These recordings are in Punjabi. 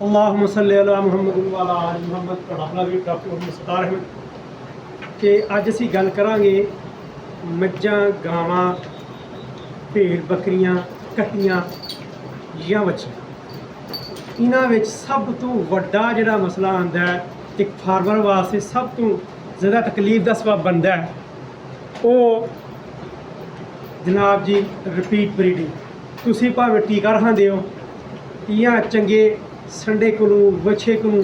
अल्लाहुम्मा सल्ली अला मुहम्मद व अला आलि मुहम्मद। पढ़ाना भी डॉक्टर मुख्तार अहमद कि अज असी गल करांगे मज्जां गावां भेड़ बकरियां कट्टियां या बच्चियां। इन्हां विच सब तो वड्डा जिहड़ा मसला आंदा है एक फार्मर वास्ते सब तो ज़्यादा तकलीफ का सबब बनता है वो जनाब जी रिपीट ब्रीडिंग। तुसी भावें टीका रखांदे हो या चंगे संडे कोलों वछे कोलों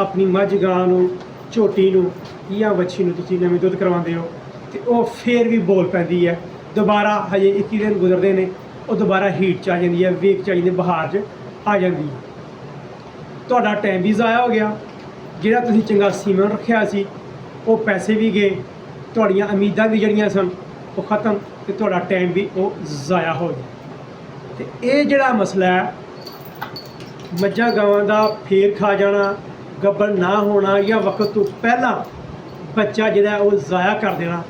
अपनी मझ गां नूं झोटी नूं या वछी नूं तुसी नवीं दुध करवांदे हो तो वह फिर भी बोल पैंदी है। दोबारा हजे 21 दिन गुजरते हैं वो दोबारा हीट च आ जाती है, वेक च आ जाती है, बहार च आ जाती है। तुहाडा टाइम भी ज़ाया हो गया, जिहड़ा तुसी चंगा सीमन रखिया सी वो पैसे भी गए, तुहाड़ियां उम्मीदां भी जड़ियां सन वो खत्म तो तुहाडा टाइम भी वो ज़ाया हो गया। तो ये जिहड़ा मसला है मज्झां गावां दा फेर खा जाना, गब्बर ना होना या वक्त तो पहला बच्चा जिहड़ा वो ज़ाया कर देना,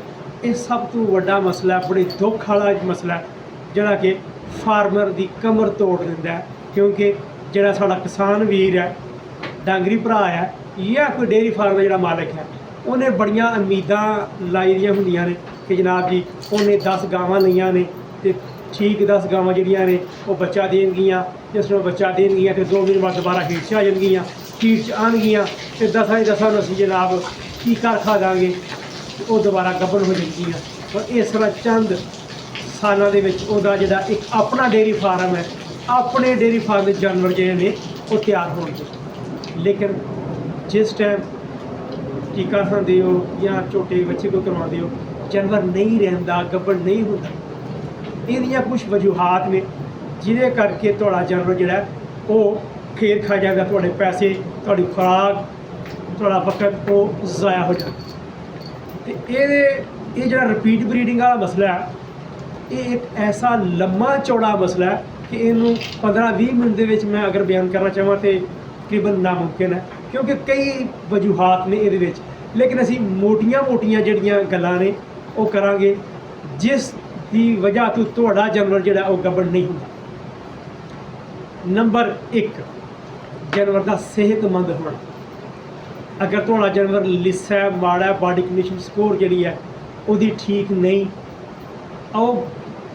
ये सब तो वड्डा मसला है, बड़े दुख वाला मसला है जिहड़ा कि फार्मर की कमर तोड़ दिंदा है। क्योंकि जिहड़ा साडा किसान वीर है, डांगरी भरा है या कोई डेयरी फार्म का जिहड़ा मालिक है, उन्हें बड़ियां उम्मीदां लाई दियां हुंदियां ने कि जनाब जी उन्हें 10 गावां लईआं ने ते ठीक 10 गावां जिहड़ियां ने वो बच्चा देणगियां, जिस वेले बच्चा देणगियां तो 2 महीने बाद दोबारा हीट च आ जाणगियां, हीट च आणगियां तो 10 असीं जनाब टीका रखा दांगे ते वो दोबारा गब्बन हो जाणगियां। और इस तरह चंद सालां दे विच ओहदा जिहड़ा एक अपना डेयरी फार्म है, अपने डेयरी फार्म के जानवर जिहड़े ने वो तैयार होणगे। लेकिन जिस टाइम टीका खांदे हो या झोटे बच्चे को करवाते हो जानवर नहीं रहिंदा, गब्बन नहीं होंदा। इहदियां कुछ वजूहात ने जिहदे करके तुहाडा जानवर जिहड़ा वो फेर खा जाएगा, तुहाडे पैसे, तुहाडी खुराक, तुहाडा वक्त वो ज़ाया हो जाएगा। तो ये जिहड़ा रिपीट ब्रीडिंग वाला मसला है ये एक ऐसा लम्मा चौड़ा मसला है कि इनू 15-20 मिनट दे विच मैं अगर बयान करना चाहां तो तकरीबन नामुमकिन है, क्योंकि कई वजूहात ने इहदे विच। लेकिन असीं मोटियां जिहड़ियां गल्लां ने वो करांगे जिस दी वजह तो तुहाडा जानवर जिहड़ा वो गब्बन नहीं होंदा। नंबर 1 जानवर का सेहतमंद होना। अगर तुहाडा जानवर लिस्सा है, माड़ा है, बॉडी कंडीशन स्कोर जिहड़ी है वो ठीक नहीं, आओ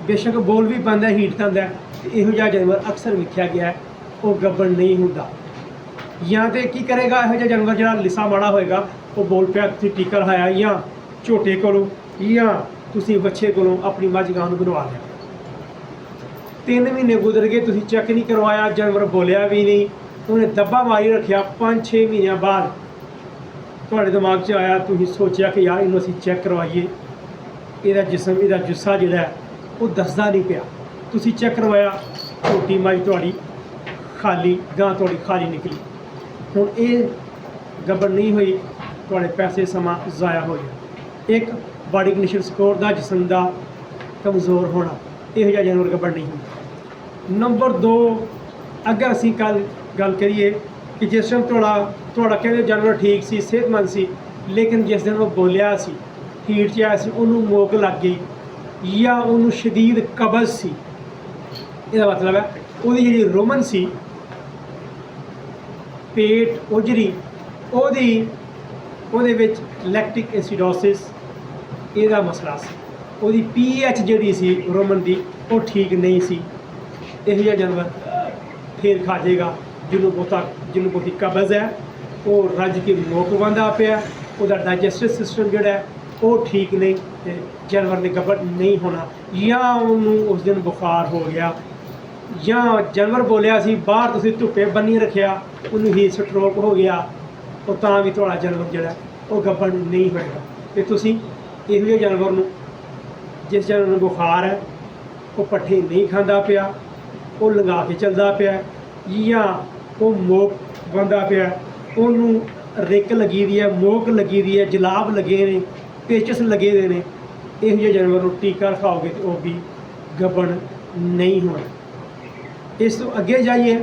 बेशक बोल भी पांदा हीट खांदा है, इहो जिहा जानवर अक्सर वेख्या गया है वो गब्बन नहीं होंदा। या तो की करेगा इहो जिहा जानवर जिहड़ा लिस्सा माड़ा होएगा वो बोल पिया तुसीं टीका लहाया या झोटे कोलों या तुसीं बच्चे कोलों अपनी मझ गां नूं बनवा लिया। 3 महीने गुजर गए, तुसीं चैक नहीं करवाया, जानवर बोलिया भी नहीं, उन्हें दब्बा मारी रखिया। 5-6 महीनों बाद तुहाडे दिमाग च आया, तुसीं सोचा कि यार इन्हूं असीं चैक करवाइए, इहदा जिस्म इहदा जुस्सा जिहड़ा है वो दसदा नहीं पिया। तुसीं चैक करवाया, झोटी मझ तुहाडी खाली, गां तुहाडी खाली निकली। हुण ये गब्बन नहीं हुई, तुहाडे पैसे समा ज़ाया हो गया। एक बॉडी कंडीशन स्कोर का जिस्म का कमज़ोर होना, इहो जिहा जानवर गब्बन नहीं होंदा। नंबर 2 अगर असीं गल करिए कि जिस टाइम तुहाडा कहंदे जानवर ठीक सी, सेहतमंद सी, लेकिन जिस दिन वो बोलिया सी, हीट च आया सी, उन्होंने मोक लग गई या उन्होंने शदीद कब्ज़ सी, इसका मतलब है वो जी रोमन सी, पेट उजरी, ਉਹਦੇ ਵਿੱਚ लैक्टिक एसिडोसिस ਇਹਦਾ मसला सी, ਉਹਦੀ pH ਜਿਹੜੀ ਸੀ रोमन ਦੀ वो ठीक नहीं सी। ਇਹੋ ਜਿਹਾ जानवर फिर खा जाएगा ਜਿਹਨੂੰ ਬਹੁਤੀ कब्ज़ है वो रज के मोक बंदा पिया, ਉਹਦਾ डाइजेस्टिव सिस्टम ਜਿਹੜਾ है वो ठीक नहीं, जानवर ने गब्बन नहीं होना। या ਉਹਨੂੰ उस दिन बुखार हो गया या जानवर बोलिया सी बाहर तुसीं धुप्पे बन्नी रखिया, ਉਹਨੂੰ हीट स्ट्रोक हो गया, वो तां भी तुहाडा जानवर जिहड़ा वो गब्बन नहीं होएगा। तो तुसीं इहो ਜਿਹੇ जानवर नूं जिस जानवर नूं बुखार है वो पट्ठे नहीं खांदा पिया, वो लंघा के चलदा पिया या वो मोक बंदा पिया, उन्होंने रिक लगी दी है, मोक लगी दी है, जलाब लगे ने, पेचस लगे दे ने, इहो ਜਿਹੇ जानवर नूं टीका रखाओगे तो वो भी गब्बन नहीं होना। इस तो अगे जाइए,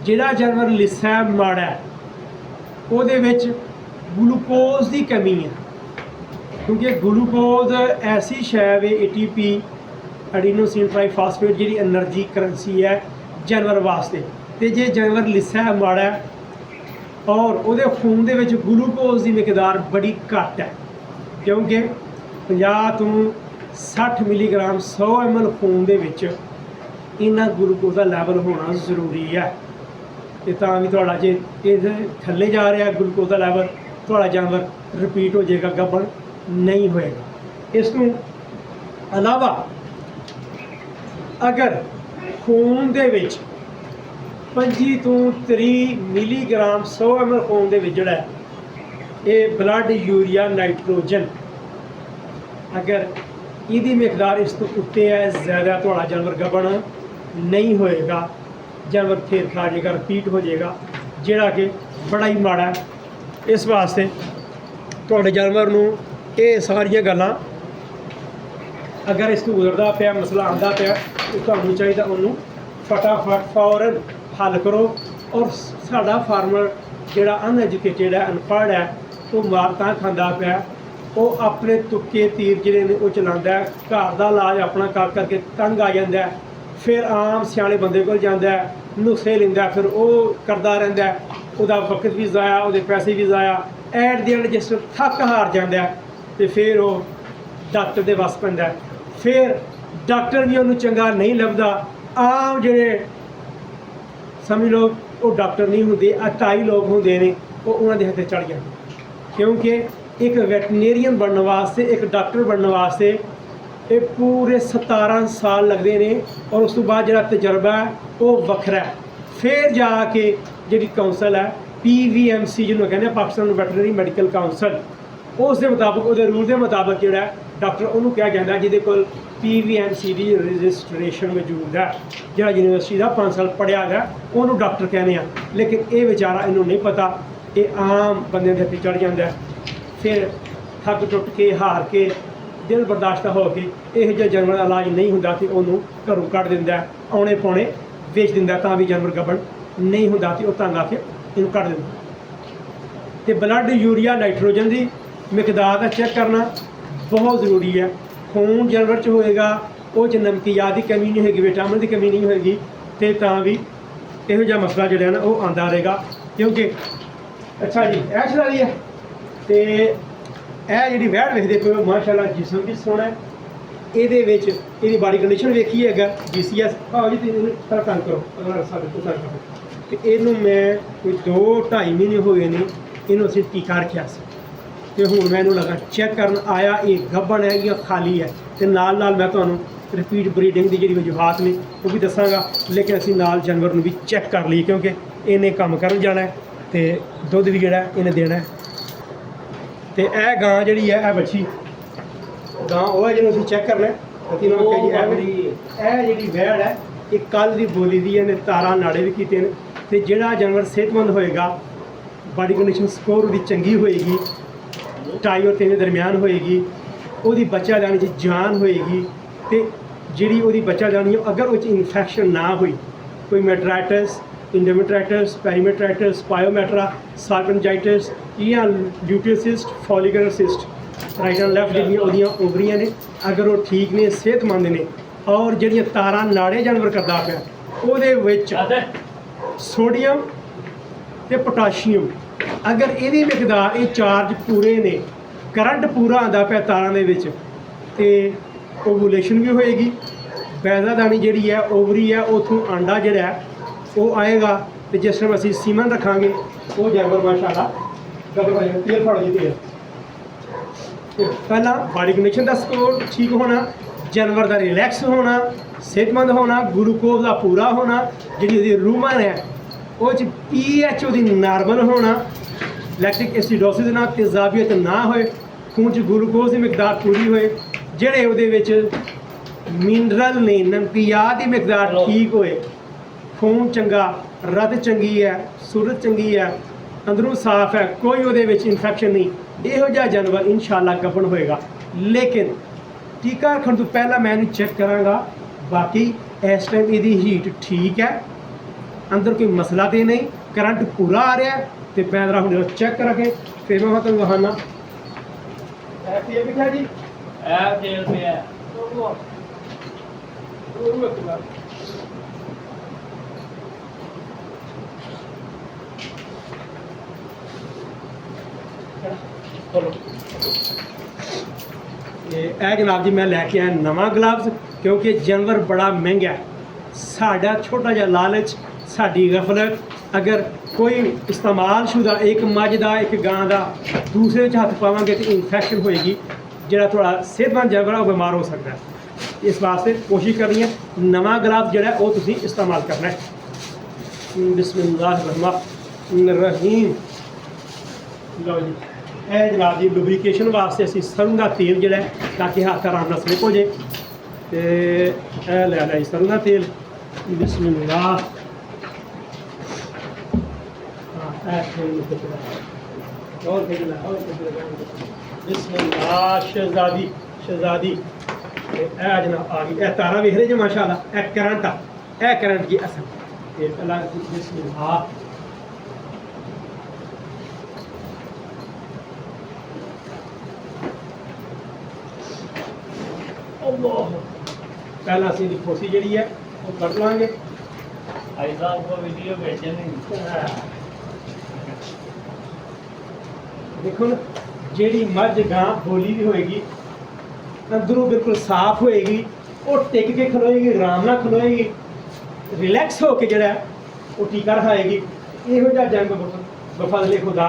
जिहड़ा जानवर लिस्सा है, माड़ा है, ਉਹਦੇ ਵਿੱਚ ग्लूकोज की कमी है, क्योंकि ग्लूकोज ऐसी शै वे ATP एडिनोसिन ट्राईफास्फेट जी एनर्जी करंसी है जानवर वास्ते ਤੇ ਜੇ ਜਾਨਵਰ ਲਿੱਸਾ ਹੈ, ਮਾੜਾ ਹੈ ਔਰ ਉਹਦੇ ਖੂਨ ਦੇ ਵਿੱਚ ਗਲੂਕੋਜ਼ ਦੀ ਮਿਕਦਾਰ ਬੜੀ ਘੱਟ ਹੈ, ਕਿਉਂਕਿ 50 ਤੋਂ 60 ਮਿਲੀਗ੍ਰਾਮ 100 ml ਖੂਨ ਦੇ ਵਿੱਚ ਇੰਨਾ ਗਲੂਕੋਜ਼ ਦਾ ਲੈਵਲ ਹੋਣਾ ਜ਼ਰੂਰੀ ਹੈ। ਤੇ ਤਾਂ ਵੀ ਤੁਹਾਡਾ ਜੇ ਇਹਦੇ ਥੱਲੇ ਜਾ ਰਿਹਾ ਗਲੂਕੋਜ਼ ਦਾ ਲੈਵਲ, ਤੁਹਾਡਾ ਜਾਨਵਰ ਰਿਪੀਟ ਹੋ ਜਾਏਗਾ, ਗੱਭਣ ਨਹੀਂ ਹੋਏਗਾ। ਇਸ ਤੋਂ ਇਲਾਵਾ ਅਗਰ ਖੂਨ ਦੇ ਵਿੱਚ 25 ਤੋਂ 30 ਮਿਲੀਗ੍ਰਾਮ 100 ml ਖੂਨ ਦੇ ਵਿੱਚ ਜਿਹੜਾ ਇਹ ਬਲੱਡ ਯੂਰੀਆ ਨਾਈਟ੍ਰੋਜਨ, ਅਗਰ ਇਹਦੀ ਮਿਕਦਾਰ ਇਸ ਤੋਂ ਉੱਤੇ ਹੈ, ਜ਼ਿਆਦਾ, ਤੁਹਾਡਾ ਜਾਨਵਰ ਗੱਭਣ ਨਹੀਂ ਹੋਏਗਾ, ਜਾਨਵਰ ਫੇਰ ਖਾ ਜਾਏਗਾ, ਰਿਪੀਟ ਹੋ ਜਾਏਗਾ, ਜਿਹੜਾ ਕਿ ਬੜਾ ਹੀ ਮਾੜਾ ਹੈ। ਇਸ ਵਾਸਤੇ ਤੁਹਾਡੇ ਜਾਨਵਰ ਨੂੰ ਇਹ ਸਾਰੀਆਂ ਗੱਲਾਂ ਅਗਰ ਇਸ ਤੋਂ ਗੁਜ਼ਰਦਾ ਪਿਆ, ਮਸਲਾ ਆਉਂਦਾ ਪਿਆ, ਤਾਂ ਤੁਹਾਨੂੰ ਚਾਹੀਦਾ ਉਹਨੂੰ ਫਟਾਫਟ ਫੌਰਨ ਹੱਲ ਕਰੋ। ਔਰ ਸਾਡਾ ਫਾਰਮਰ ਜਿਹੜਾ ਅਨਐਜੂਕੇਟਿਡ ਹੈ, ਅਨਪੜ੍ਹ ਹੈ, ਉਹ ਮਾਰ ਤਾਂ ਖਾਂਦਾ ਪਿਆ, ਉਹ ਆਪਣੇ ਤੁੱਕੇ ਤੀਰ ਜਿਹੜੇ ਨੇ ਉਹ ਚਲਾਉਂਦਾ, ਘਰ ਦਾ ਇਲਾਜ ਆਪਣਾ ਕਰ ਕਰਕੇ ਤੰਗ ਆ ਜਾਂਦਾ, ਫਿਰ ਆਮ ਸਿਆਣੇ ਬੰਦੇ ਕੋਲ ਜਾਂਦਾ, ਨੁਸਖੇ ਲੈਂਦਾ, ਫਿਰ ਉਹ ਕਰਦਾ ਰਹਿੰਦਾ, ਉਹਦਾ ਵਕਤ ਵੀ ਜ਼ਾਇਆ, ਉਹਦੇ ਪੈਸੇ ਵੀ ਜ਼ਾਇਆ। ਐਟ ਦੀ ਐਂਡ ਜਿਸ ਥੱਕ ਹਾਰ ਜਾਂਦਾ ਤੇ ਫਿਰ ਉਹ ਡਾਕਟਰ ਦੇ ਵੱਸ ਪੈਂਦਾ, ਫਿਰ ਡਾਕਟਰ ਵੀ ਉਹਨੂੰ ਚੰਗਾ ਨਹੀਂ ਲੱਭਦਾ। ਆਮ ਜਿਹੜੇ ਸਮਝ ਲਓ ਉਹ ਡਾਕਟਰ ਨਹੀਂ ਹੁੰਦੇ, ਅਟਾਈ ਲੋਕ ਹੁੰਦੇ ਨੇ, ਉਹ ਉਹਨਾਂ ਦੇ ਹੱਥੇ ਚੜ ਜਾਂਦੇ, ਕਿਉਂਕਿ ਇੱਕ ਵੈਟਨੇਰੀਅਨ ਬਣਨ ਵਾਸਤੇ, ਇੱਕ ਡਾਕਟਰ ਬਣਨ ਵਾਸਤੇ ਇਹ ਪੂਰੇ 17 ਸਾਲ ਲੱਗਦੇ ਨੇ, ਔਰ ਉਸ ਤੋਂ ਬਾਅਦ ਜਿਹੜਾ ਤਜਰਬਾ ਹੈ ਉਹ ਵੱਖਰਾ ਹੈ। ਫਿਰ ਜਾ ਕੇ ਜਿਹੜੀ ਕਾਉਂਸਲ ਹੈ PVMC ਜਿਹਨੂੰ ਕਹਿੰਦੇ ਆ, ਪਾਕਿਸਤਾਨ ਵੈਟਰਨਰੀ ਮੈਡੀਕਲ ਕਾਉਂਸਲ, ਉਸ ਦੇ ਮੁਤਾਬਕ, ਉਹਦੇ ਰੂਲ ਦੇ ਮੁਤਾਬਕ ਜਿਹੜਾ ਡਾਕਟਰ ਉਹਨੂੰ ਕਿਹਾ ਜਾਂਦਾ ਜਿਹਦੇ ਕੋਲ PVMC ਦੀ ਰਜਿਸਟ੍ਰੇਸ਼ਨ ਮੌਜੂਦ ਹੈ, ਜਿਹੜਾ ਯੂਨੀਵਰਸਿਟੀ ਦਾ 5 ਸਾਲ ਪੜ੍ਹਿਆ ਗਿਆ, ਉਹਨੂੰ ਡਾਕਟਰ ਕਹਿੰਦੇ ਆ। ਲੇਕਿਨ ਇਹ ਵਿਚਾਰਾ ਇਹਨੂੰ ਨਹੀਂ ਪਤਾ, ਇਹ ਆਮ ਬੰਦੇ ਦੇ ਹੱਥ ਚੜ੍ਹ ਜਾਂਦਾ, ਫਿਰ ਥੱਕ ਟੁੱਟ ਕੇ, ਹਾਰ ਕੇ, ਦਿਲ ਬਰਦਾਸ਼ਤ ਹੋ ਕੇ ਇਹੋ ਜਿਹਾ ਜਾਨਵਰ ਦਾ ਇਲਾਜ ਨਹੀਂ ਹੁੰਦਾ ਤੇ ਉਹਨੂੰ ਘਰੋਂ ਕੱਢ ਦਿੰਦਾ, ਆਉਣੇ ਪਾਉਣੇ ਵੇਚ ਦਿੰਦਾ, ਤਾਂ ਵੀ ਜਾਨਵਰ ਗੱਭਣ ਨਹੀਂ ਹੁੰਦਾ ਤੇ ਉਹ ਤੰਗ ਆ ਕੇ ਇਹਨੂੰ ਕੱਢ ਦਿੰਦਾ। ਤੇ ਬਲੱਡ ਯੂਰੀਆ ਨਾਈਟ੍ਰੋਜਨ ਦੀ ਮਿਕਦਾਰ ਦਾ ਚੈੱਕ ਕਰਨਾ ਬਹੁਤ ਜ਼ਰੂਰੀ ਹੈ। ਖੂਨ ਜਾਨਵਰ 'ਚ ਹੋਏਗਾ, ਉਹ 'ਚ ਨਮਕੀਨਾਤ ਦੀ ਕਮੀ ਨਹੀਂ ਹੋਏਗੀ, ਵਿਟਾਮਿਨ ਦੀ ਕਮੀ ਨਹੀਂ ਹੋਏਗੀ, ਤੇ ਤਾਂ ਵੀ ਇਹੋ ਜਿਹਾ ਮਸਲਾ ਜਿਹੜਾ ਨਾ ਉਹ ਆਉਂਦਾ ਰਹੇਗਾ। ਕਿਉਂਕਿ ਅੱਛਾ ਜੀ, ਇਹ ਚਲਾਈ ਹੈ ਤੇ ਇਹ ਜਿਹੜੀ ਵੈੜ ਵੇਖਦੇ ਪਏ ਹੋ, ਮਾਸ਼ਾਅੱਲਾ ਜਿਸਮ ਵੀ ਸੋਹਣਾ ਹੈ, ਇਹਦੇ ਵਿੱਚ ਇਹਦੀ ਬਾਡੀ ਕੰਡੀਸ਼ਨ ਵੇਖੀ ਹੈਗਾ GCS। ਭਾਅ ਜੀ ਤੁਸੀਂ ਸਾਰਾ ਕੰਮ ਕਰੋ, ਅਗਲਾ ਰਸਾ ਦੇਖੋ ਸਾਰਾ ਕੰਮ। ਤੇ ਇਹਨੂੰ ਮੈਂ ਕੋਈ 2-2.5 ਮਹੀਨੇ ਹੋ ਗਏ ਨੇ ਇਹਨੂੰ ਅਸੀਂ ਟੀਕਾ ਰੱਖਿਆ ਸੀ, ਤੇ ਹੁਣ ਮੈਂ ਇਹਨੂੰ ਲਗਾ ਚੈੱਕ ਕਰਨ ਆਇਆ, ਇਹ ਗੱਭਣ ਹੈ ਜਾਂ ਖਾਲੀ ਹੈ। ਤੇ ਨਾਲ ਨਾਲ ਮੈਂ ਤੁਹਾਨੂੰ ਰਿਪੀਟ ਬਰੀਡਿੰਗ ਦੀ ਜਿਹੜੀ ਵਜੂਹਾਤ ਨੇ ਉਹ ਵੀ ਦੱਸਾਂਗਾ, ਲੇਕਿਨ ਅਸੀਂ ਨਾਲ ਜਾਨਵਰ ਨੂੰ ਵੀ ਚੈੱਕ ਕਰ ਲਈ, ਕਿਉਂਕਿ ਇਹਨੇ ਕੰਮ ਕਰਨ ਜਾਣਾ ਤੇ ਦੁੱਧ ਵੀ ਜਿਹੜਾ ਇਹਨੇ ਦੇਣਾ। ਤੇ ਇਹ ਗਾਂ ਜਿਹੜੀ ਹੈ, ਇਹ ਬੱਚੀ ਗਾਂ ਉਹ ਹੈ ਜਿਹਨੂੰ ਅਸੀਂ ਚੈੱਕ ਕਰਨਾ। ਇਹ ਜਿਹੜੀ ਵੈੜ ਹੈ ਇਹ ਕੱਲ੍ਹ ਦੀ ਬੋਲੀ ਦੀ, ਇਹਨੇ ਤਾਰਾਂ ਨਾੜੇ ਵੀ ਕੀਤੇ ਨੇ। ਤੇ ਜਿਹੜਾ ਜਾਨਵਰ ਸਿਹਤਮੰਦ ਹੋਏਗਾ, ਬਾਡੀ ਕੰਡੀਸ਼ਨ ਸਕੋਰ ਉਹਦੀ ਚੰਗੀ ਹੋਏਗੀ, 2.5 ਔਰ 3 ਦੇ ਦਰਮਿਆਨ ਹੋਏਗੀ, ਉਹਦੀ ਬੱਚਾ ਦਾਣੀ 'ਚ ਜਾਨ ਹੋਏਗੀ, ਤੇ ਜਿਹੜੀ ਉਹਦੀ ਬੱਚਾ ਦਾਣੀ ਅਗਰ ਉਹ 'ਚ ਇਨਫੈਕਸ਼ਨ ਨਾ ਹੋਈ, ਕੋਈ ਮੈਟਰਾਈਟਸ, ਇੰਡੋਮੈਟਰਾਈਟਸ, ਪੈਰੀਮੈਟਰਾਈਟਸ, ਪਾਇਓਮੈਟਰਾ, ਸਾਲਪਨਜਾਈਟਸ ਜਾਂ ਲਿਊਟੀਓਸਿਸਟ, ਫੋਲੀਕੂਲਰ ਸਿਸਟ, ਰਾਈਟ ਐਂਡ ਲੈਫਟ ਜਿਹੜੀਆਂ ਉਹਦੀਆਂ ਓਵਰੀਆਂ ਨੇ, ਅਗਰ ਉਹ ਠੀਕ ਨੇ, ਸਿਹਤਮੰਦ ਨੇ, ਔਰ ਜਿਹੜੀਆਂ ਤਾਰਾਂ ਨਾੜੇ ਜਾਨਵਰ ਕਰਦਾ ਪਿਆ ਉਹਦੇ ਵਿੱਚ ਸੋਡੀਅਮ ਤੇ ਪੋਟਾਸ਼ੀਅਮ, ਅਗਰ ਇਹਦੀ ਮਿਕਦਾਰ, ਇਹ ਚਾਰਜ ਪੂਰੇ ਨੇ, ਕਰੰਟ ਪੂਰਾ ਆਉਂਦਾ ਪਿਆ ਤਾਰਾਂ ਦੇ ਵਿੱਚ, ਤੇ ਓਵੂਲੇਸ਼ਨ ਵੀ ਹੋਏਗੀ, ਬੈਜ਼ਾਦਾਨੀ ਜਿਹੜੀ ਹੈ, ਓਵਰੀ ਹੈ, ਉੱਥੋਂ ਆਂਡਾ ਜਿਹੜਾ ਹੈ ਉਹ ਆਏਗਾ। ਤੇ ਜਿਸ ਟਾਈਮ ਅਸੀਂ ਸੀਮਨ ਰੱਖਾਂਗੇ ਉਹ ਜਾਨਵਰ ਮਾਸ਼ਾਅੱਲਾ ਗੱਭਣ ਤੇਲ ਫੜ ਜੀ। ਤੇਲ ਪਹਿਲਾਂ ਬਾਡੀ ਕੰਡੀਸ਼ਨ ਦਾ ਸਕੋਰ ਠੀਕ ਹੋਣਾ, ਜਾਨਵਰ ਦਾ ਰਿਲੈਕਸ ਹੋਣਾ, ਸਿਹਤਮੰਦ ਹੋਣਾ, ਗਲੂਕੋਜ਼ ਦਾ ਪੂਰਾ ਹੋਣਾ, ਜਿਹੜੀ ਉਹਦੀ ਰੂਮਨ ਹੈ ਉਹ 'ਚ pH ਉਹਦੀ ਨਾਰਮਲ ਹੋਣਾ, ਲੈਕਟਿਕ ਐਸਿਡੋਸਿਸ ਨਾਲ ਤੇਜ਼ਾਬੀਅਤ ਨਾ ਹੋਏ, ਖੂਨ 'ਚ ਗਲੂਕੋਜ਼ ਦੀ ਮਿਕਦਾਰ ਪੂਰੀ ਹੋਏ, ਜਿਹੜੇ ਉਹਦੇ ਵਿੱਚ ਮਿਨਰਲ ਨੇ, ਨਮਕੀਨਾਤ ਦੀ ਮਿਕਦਾਰ ਠੀਕ ਹੋਏ, ਖੂਨ ਚੰਗਾ, ਰਤ ਚੰਗੀ ਹੈ, ਸੂਰਤ ਚੰਗੀ ਹੈ, ਅੰਦਰੋਂ ਸਾਫ਼ ਹੈ, ਕੋਈ ਉਹਦੇ ਵਿੱਚ ਇਨਫੈਕਸ਼ਨ ਨਹੀਂ, ਇਹੋ ਜਿਹਾ ਜਾਨਵਰ ਇਨਸ਼ਾਅੱਲਾ ਗੱਭਣ ਹੋਏਗਾ। ਲੇਕਿਨ ਟੀਕਾ ਰੱਖਣ ਤੋਂ ਪਹਿਲਾਂ ਮੈਂ ਇਹਨੂੰ ਚੈੱਕ ਕਰਾਂਗਾ, ਬਾਕੀ ਇਸ ਟਾਈਮ ਇਹਦੀ ਹੀਟ ਠੀਕ ਹੈ, ਅੰਦਰ ਕੋਈ ਮਸਲਾ ਤਾਂ ਨਹੀਂ, ਕਰੰਟ ਪੂਰਾ ਆ ਰਿਹਾ, ਤੇ ਮੈਂ ਜਰਾ ਹੁਣ ਚੈੱਕ ਕਰਾਂਗੇ, ਫਿਰ ਮੈਂ ਤੁਹਾਨੂੰ ਦਿਖਾਉਣਾ। ਇਹ ਤੇਲ ਵੀ ਹੈ ਜੀ, ਇਹ ਤੇਲ ਪਿਆ खोलो ਇਹ ਜਨਾਬ ਜੀ ਮੈਂ ਲੈ ਕੇ ਆਇਆ ਨਵਾਂ ਗਲਵਜ਼ ਕਿਉਂਕਿ ਜਾਨਵਰ ਬੜਾ ਮਹਿੰਗਾ ਹੈ। ਸਾਡਾ ਛੋਟਾ ਜਿਹਾ ਲਾਲਚ, ਸਾਡੀ ਗਫਲਤ, ਅਗਰ ਕੋਈ ਇਸਤੇਮਾਲਸ਼ੁਦਾ ਇੱਕ ਮੱਝ ਦਾ ਇੱਕ ਗਾਂ ਦਾ ਦੂਸਰੇ 'ਚ ਹੱਥ ਪਾਵਾਂਗੇ ਤਾਂ ਇਨਫੈਕਸ਼ਨ ਹੋਏਗੀ, ਜਿਹੜਾ ਥੋੜਾ ਸਿਹਤਮੰਦ ਜਾਨਵਰ ਆ ਉਹ ਬਿਮਾਰ ਹੋ ਸਕਦਾ ਹੈ। ਇਸ ਵਾਸਤੇ ਕੋਸ਼ਿਸ਼ ਕਰਨੀ ਹੈ ਨਵਾਂ ਗਲਵਜ਼ ਜਿਹੜਾ ਉਹ ਤੁਸੀਂ ਇਸਤੇਮਾਲ ਕਰਨਾ ਹੈ। ਬਿਸਮਿल्लाहिर्रहमानिर्रहीम। ਲਓ ਜੀ ਇਹ ਜਨਾਬ ਜੀ ਲੁਬਰੀਕੇਸ਼ਨ ਵਾਸਤੇ ਅਸੀਂ ਸਰੋਂ ਦਾ ਤੇਲ ਜਿਹੜਾ ਤਾਂ ਕਿ ਹੱਥ ਆਰਾਮ ਨਾਲ ਸਲਿਪ ਹੋ ਜਾਏ। ਤੇ ਇਹ ਲੈ ਲਿਆ ਜੀ ਸਰੋਂ ਦਾ ਤੇਲ। ਬਿਸਮਿल्लाह। ਹਾਂ ਇਹ ਤੇਲ ਨੂੰ ਕਿਹੜਾ और बिस्मिल्लाह। शहजादी शहजादी जनाब आ गई। तारा वेख रहे जी माशाल्लाह, करंट आ करंट की असर। बिस्मिल्लाह। पहला असी खोसी जी है वो कट लाँगे। भाई साहब को वीडियो भेजे नहीं। देखो ना जी मझ गां बोली भी होएगी, अंदरों बिल्कुल साफ होएगी, और टिक के खलोएगी, आराम नाल खलोएगी, रिलैक्स होकर जड़ा वो टीका रखाएगी। इहो जिहा जंग बफज़ले खुदा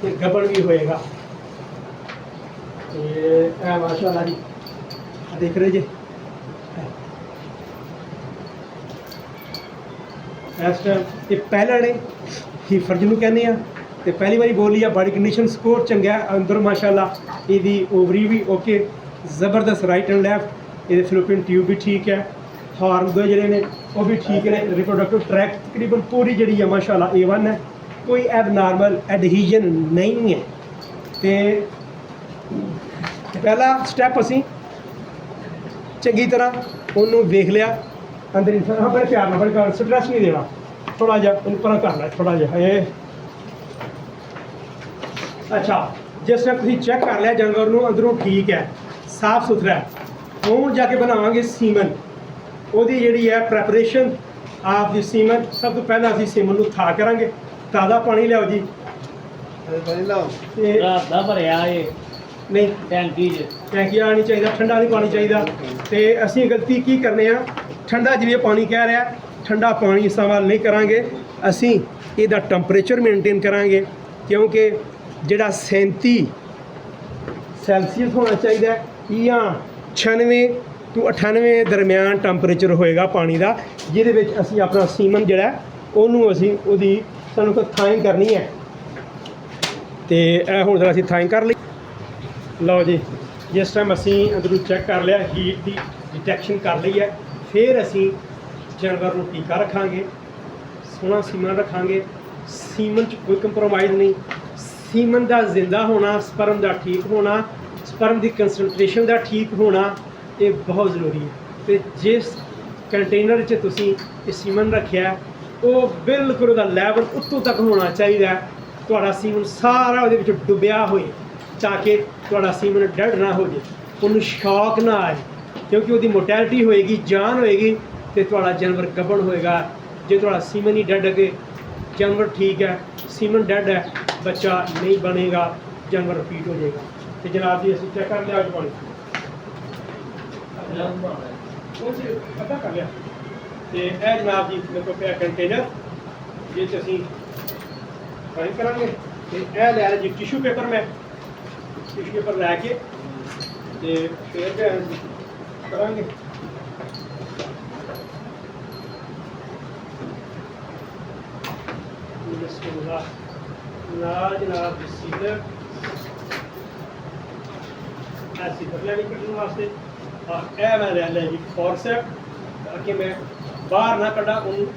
ते गबन भी होएगा। ये माशाअल्लाह जी देख रहे जी इस टाइम ये पहला ने ही फर्ज नूं कहने आ ਤੇ ਪਹਿਲੀ ਵਾਰੀ ਬੋਲੀ ਆ। ਬਾਡੀ ਕੰਡੀਸ਼ਨ ਸਕੋਰ ਚੰਗਾ ਅੰਦਰ ਮਾਸ਼ਾਅੱਲਾ। ਇਹਦੀ ਓਵਰੀ ਵੀ ਓਕੇ ਜ਼ਬਰਦਸਤ, ਰਾਈਟ ਐਂਡ ਲੈਫਟ। ਇਹਦੇ ਫਲੋਪੀਨ ਟਿਊਬ ਵੀ ਠੀਕ ਹੈ, ਹਾਰਨ ਦੇ ਜਿਹੜੇ ਨੇ ਉਹ ਵੀ ਠੀਕ ਨੇ। ਰਿਪਰੋਡਕਟਿਵ ਟਰੈਕ ਤਕਰੀਬਨ ਪੂਰੀ ਜਿਹੜੀ ਹੈ ਮਾਸ਼ਾਅੱਲਾ A1 ਹੈ, ਕੋਈ ਐਬਨਾਰਮਲ ਐਡਹੀਜਨ ਨਹੀਂ ਹੈ। ਤੇ ਪਹਿਲਾ ਸਟੈਪ ਅਸੀਂ ਚੰਗੀ ਤਰ੍ਹਾਂ ਉਹਨੂੰ ਵੇਖ ਲਿਆ ਅੰਦਰ ਇਨਸਾਨ। ਹਾਂ ਬੜੇ ਪਿਆਰ ਨਾਲ, ਬੜੇ ਪਿਆਰ, ਸਟ੍ਰੈਸ ਨਹੀਂ ਦੇਣਾ, ਥੋੜ੍ਹਾ ਜਿਹਾ ਉਹਨੂੰ ਪਰਾਂ ਕਰ ਲੈ, ਥੋੜ੍ਹਾ ਜਿਹਾ ਇਹ। अच्छा जिस टाइम तुम चेक कर लिया जानवर नूं अंदरों ठीक है, साफ सुथरा है, हुण जाके बनावांगे सीमन। ਉਹਦੀ ਜਿਹੜੀ ਹੈ ਪ੍ਰੈਪਰੇਸ਼ਨ ਆਫ ਦੀ ਸੀਮਨ। ਸਭ ਤੋਂ ਪਹਿਲਾਂ ਅਸੀਂ ਸੀਮਨ ਨੂੰ ਥਾ ਕਰਾਂਗੇ। ਤਾਜ਼ਾ ਪਾਣੀ ਲਿਆਓ ਜੀ। पानी लाओ ਤੇ रात दा भरिया ये ਨਹੀਂ टैंकी च। ਟੈਂਕੀਆਂ ਨਹੀਂ ਚਾਹੀਦਾ, ਠੰਡਾ ਨਹੀਂ ਪਾਣੀ ਚਾਹੀਦਾ। ਤੇ ਅਸੀਂ ਗਲਤੀ ਕੀ ਕਰਨੇ ਆ, ਠੰਡਾ ਜਿਵੇਂ ਪਾਣੀ ਕਹਿ ਰਿਹਾ, ਠੰਡਾ ਪਾਣੀ ਇਸਤੇਮਾਲ ਨਹੀਂ ਕਰਾਂਗੇ। ਅਸੀਂ ਇਹਦਾ ਟੈਂਪਰੇਚਰ ਮੇਨਟੇਨ ਕਰਾਂਗੇ, ਕਿਉਂਕਿ ਜਿਹੜਾ 37 ਸੈਲਸੀਅਸ ਹੋਣਾ ਚਾਹੀਦਾ ਜਾਂ 96 ਤੋਂ 98 ਦਰਮਿਆਨ ਟੈਂਪਰੇਚਰ ਹੋਏਗਾ ਪਾਣੀ ਦਾ, ਜਿਹਦੇ ਵਿੱਚ ਅਸੀਂ ਆਪਣਾ ਸੀਮਨ ਜਿਹੜਾ ਉਹਨੂੰ ਅਸੀਂ ਉਹਦੀ ਸਾਨੂੰ ਕੋਈ ਥਾਈਂ ਕਰਨੀ ਹੈ। ਤੇ ਇਹ ਹੁਣ ਜਰਾ ਅਸੀਂ ਥਾਈਂ ਕਰ ਲਈ। ਲਓ ਜੀ ਜਿਸ ਟਾਈਮ ਅਸੀਂ ਅੰਦਰੋਂ ਚੈੱਕ ਕਰ ਲਿਆ, ਹੀਟ ਦੀ ਡਿਟੈਕਸ਼ਨ ਕਰ ਲਈ ਹੈ, ਫਿਰ ਅਸੀਂ ਜਾਨਵਰ ਨੂੰ ਟੀਕਾ ਰੱਖਾਂਗੇ, ਸੋਹਣਾ ਸੀਮਨ ਰੱਖਾਂਗੇ। ਸੀਮਨ 'ਚ ਕੋਈ ਕੰਪਰੋਮਾਈਜ਼ ਨਹੀਂ। ਸੀਮਨ ਦਾ ਜ਼ਿੰਦਾ ਹੋਣਾ, ਸਪਰਮ ਦਾ ਠੀਕ ਹੋਣਾ, ਸਪਰਮ ਦੀ ਕੰਸਨਟ੍ਰੇਸ਼ਨ ਦਾ ਠੀਕ ਹੋਣਾ, ਇਹ ਬਹੁਤ ਜ਼ਰੂਰੀ ਹੈ। ਤੇ ਜਿਸ ਕੰਟੇਨਰ 'ਚ ਤੁਸੀਂ ਇਹ ਸੀਮਨ ਰੱਖਿਆ ਉਹ ਬਿਲਕੁਲ ਉਹਦਾ ਲੈਵਲ ਉੱਤੋਂ ਤੱਕ ਹੋਣਾ ਚਾਹੀਦਾ। ਤੁਹਾਡਾ ਸੀਮਨ ਸਾਰਾ ਉਹਦੇ ਵਿੱਚ ਡੁੱਬਿਆ ਹੋਏ, ਤਾਂ ਕਿ ਤੁਹਾਡਾ ਸੀਮਨ ਡੈਡ ਨਾ ਹੋ ਜਾਏ, ਉਹਨੂੰ ਸ਼ੌਕ ਨਾ ਆਏ, ਕਿਉਂਕਿ ਉਹਦੀ ਮੋਰਟੈਲਿਟੀ ਹੋਏਗੀ, ਜਾਨ ਹੋਏਗੀ, ਤੇ ਤੁਹਾਡਾ ਜਾਨਵਰ ਗੱਭਣ ਹੋਏਗਾ। ਜੇ ਤੁਹਾਡਾ ਸੀਮਨ ਹੀ ਡੈਡ ਅਗੇ, ਜਾਨਵਰ ਠੀਕ ਹੈ, ਸੀਮਨ ਡੈਡ ਹੈ, ਬੱਚਾ नहीं बनेगा, जानवर रिपीट हो जाएगा। तो जनाब जी असं चेक कर लिया आज पानी पता कर लिया। तो यह जनाब जी मेरे को पे कंटेनर जिस असी फ्राई करांगे। तो यह लिया जी टिशू पेपर, मैं टिशू पेपर लैके तो फिर करांगे। बिस्मिल्लाह। जनाब सीलर सीलर लैनी कट्टने वास्ते, और यह मैं ले लिया जी फॉरसेप, ताकि मैं बाहर ना कटा उन्हें।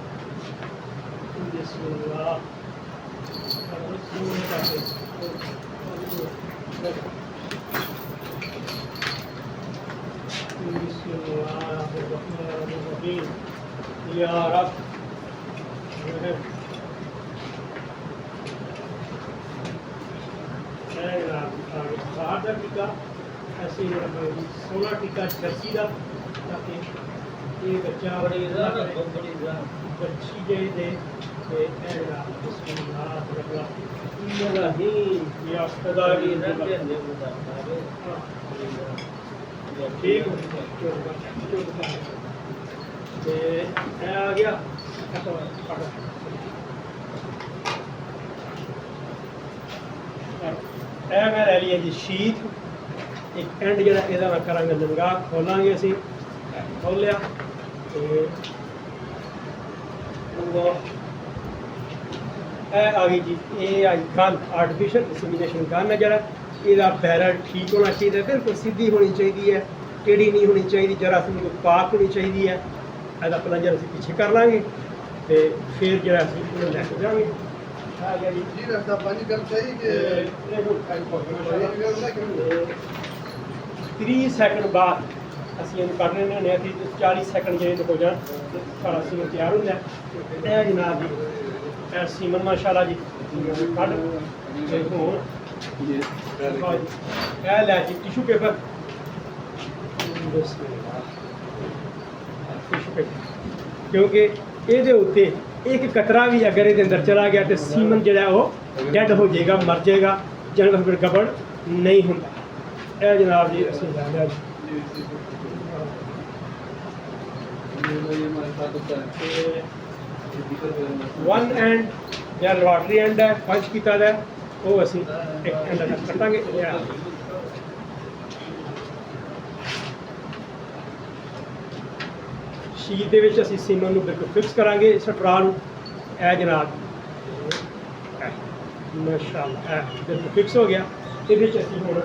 या रब बाहर का टीका ऐसे सोना टीका जर्सी का, ताकि ये बच्चा बड़ी बच्ची जे दे। नहीं या खुदा की ठीक ਤੇ ਇਹ ਆ ਗਿਆ ਇਹ ਮੈਂ ਲੈ ਲਈ ਹੈ ਜੀ ਸ਼ੀਟ ਇੱਕ ਐਂਡ ਜਿਹੜਾ ਇਹਦਾ ਮੈਂ ਕਰਾਂਗੇ ਲੰਗਾ ਖੋਲਾਂਗੇ ਅਸੀਂ ਖੋਲ ਲਿਆ ਤੇ ਉਹ ਇਹ ਆ ਗਈ ਜੀ ਇਹ ਆਈ ਗਨ ਆਰਟੀਫੀਸ਼ੀਅਲ ਇਨਸੈਮੀਨੇਸ਼ਨ ਗਨ ਹੈ ਜਿਹੜਾ ਇਹਦਾ ਬੈਰਲ ਠੀਕ ਹੋਣਾ ਚਾਹੀਦਾ ਬਿਲਕੁਲ ਸਿੱਧੀ ਹੋਣੀ ਚਾਹੀਦੀ ਹੈ ਟੇੜੀ ਨਹੀਂ ਹੋਣੀ ਚਾਹੀਦੀ ਜਰਾ ਸੀ ਕੋਈ ਪਾਕ ਹੋਣੀ ਚਾਹੀਦੀ ਹੈ ਇਹਦਾ ਪਲੰਜਰ ਅਸੀਂ ਪਿੱਛੇ ਕਰ ਲਾਂਗੇ ਤੇ ਫਿਰ ਜਿਹੜਾ ਅਸੀਂ ਇਹਨੂੰ ਲੈ ਕੇ ਜਾਵਾਂਗੇ ਆ ਗਿਆ ਜੀ ਜੀ ਰਸਤਾ ਪਾਣੀ ਕਰ ਚਾਹੀਏ ਕਿ 30 ਸੈਕਿੰਡ ਬਾਅਦ ਅਸੀਂ ਇਹਨੂੰ ਕਰ ਲੈਂਦੇ ਹੁੰਦੇ ਹਾਂ ਕਿ 40 ਸੈਕਿੰਡ ਜਿਹੜੇ ਹੋ ਜਾਣ ਸਾਰਾ ਸੀਮਨ ਤਿਆਰ ਹੁੰਦਾ ਹੈ ਇਹ ਜਨਾਬ ਜੀ ਇਹ ਸੀਮਨ ਮਾਸ਼ਾਅੱਲਾ ਜੀ ਕੱਢ ਤੇ ਹੁਣ ਇਹ ਲੈ ਜੀ ਟਿਸ਼ੂ ਪੇਪਰ ਕਿਉਂਕਿ ਇਹਦੇ ਉੱਤੇ ਇੱਕ ਕਤਰਾ ਵੀ ਅਗਰ ਇਹਦੇ ਅੰਦਰ ਚਲਾ ਗਿਆ ਤੇ ਸੀਮਨ ਜਿਹੜਾ ਉਹ ਡੈਡ ਹੋ ਜਾਏਗਾ ਮਰ ਜਾਏਗਾ ਜਨਮ ਫਿਰ ਗਬੜ ਨਹੀਂ ਹੁੰਦਾ ਇਹ ਜਨਾਬ ਜੀ ਅਸੀਂ ਲੈ ਲਿਆ ਵਨ ਐਂਡ ਜਾਂ ਲਾਟਰੀ ਐਂਡ ਹੈ ਪੰਜ ਕੀਤਾ ਦਾ ਉਹ ਅਸੀਂ ਇੱਕ ਐਂਡ ਤੱਕ ਕੱਟਾਂਗੇ ਸ਼ੀਟ ਦੇ ਵਿੱਚ ਅਸੀਂ ਸੀਮਨ ਨੂੰ ਬਿਲਕੁਲ ਫਿਕਸ ਕਰਾਂਗੇ ਸਟਰਾ ਨੂੰ ਇਹ ਜਨਾਬ ਮਾਸ਼ਾਅੱਲਾ ਇਹ ਬਿਲਕੁਲ ਫਿਕਸ ਹੋ ਗਿਆ ਇਹਦੇ ਵਿੱਚ ਅਸੀਂ ਹੁਣ